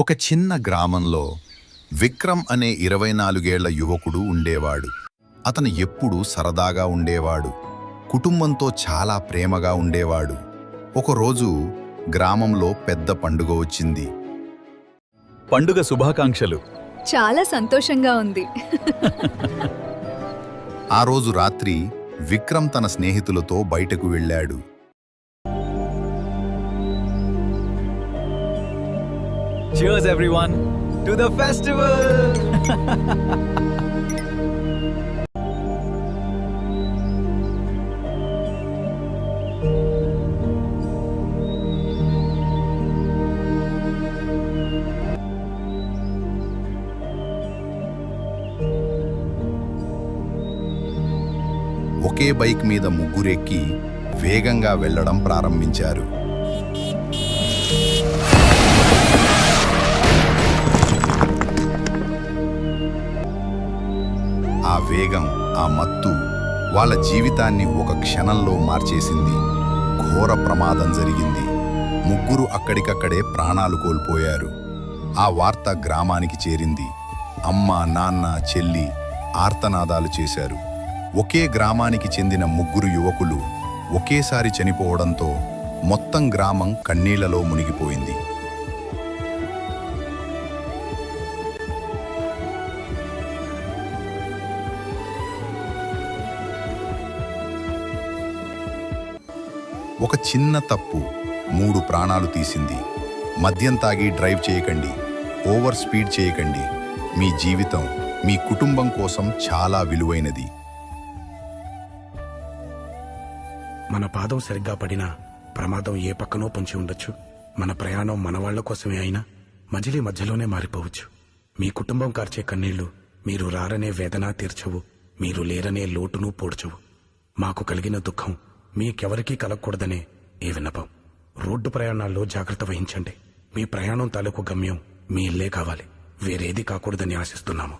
ఒక చిన్న గ్రామంలో విక్రమ్ అనే 24 ఏళ్ల యువకుడు ఉండేవాడు. అతను ఎప్పుడూ సరదాగా ఉండేవాడు. కుటుంబంతో చాలా ప్రేమగా ఉండేవాడు. ఒకరోజు గ్రామంలో పెద్ద పండుగ వచ్చింది. పండుగ శుభాకాంక్షలు. చాలా సంతోషంగా ఉంది. ఆ రోజు రాత్రి విక్రమ్ తన స్నేహితులతో బయటకు వెళ్ళాడు. Cheers everyone to the festival. Okay bike మీద ముగ్గురెక్కి వేగంగా వెళ్లడం ప్రారంభించారు. ఆ వేగం, ఆ మత్తు వాళ్ళ జీవితాన్ని ఒక క్షణంలో మార్చేసింది. ఘోర ప్రమాదం జరిగింది. ముగ్గురు అక్కడికక్కడే ప్రాణాలు కోల్పోయారు. ఆ వార్త గ్రామానికి చేరింది. అమ్మ, నాన్న, చెల్లి ఆర్తనాదాలు చేశారు. ఒకే గ్రామానికి చెందిన ముగ్గురు యువకులు ఒకేసారి చనిపోవడంతో మొత్తం గ్రామం కన్నీళ్లలో మునిగిపోయింది. ఒక చిన్న తప్పు 3 ప్రాణాలు తీసింది. మద్యం తాగి డ్రైవ్ చేయకండి. ఓవర్ స్పీడ్ చేయకండి. మీ జీవితం, మీ కుటుంబం కోసం చాలా విలువైనది. మన పాదం సరిగ్గా పడినా ప్రమాదం ఏ పక్కనో పొంచి ఉండొచ్చు. మన ప్రయాణం మన వాళ్ల కోసమే అయినా మధ్యలోనే మారిపోవచ్చు. మీ కుటుంబం కార్చే కన్నీళ్లు మీరు రారనే వేదన తీర్చవు, మీరు లేరనే లోటును పోడ్చవు. మాకు కలిగిన దుఃఖం మీకెవరికీ కలగకూడదనే ఈ విన్నపం. రోడ్డు ప్రయాణాల్లో జాగ్రత్త వహించండి. మీ ప్రయాణం తాలూకు గమ్యం మీ ఇల్లే కావాలి, వేరేది కాకూడదని ఆశిస్తున్నాము.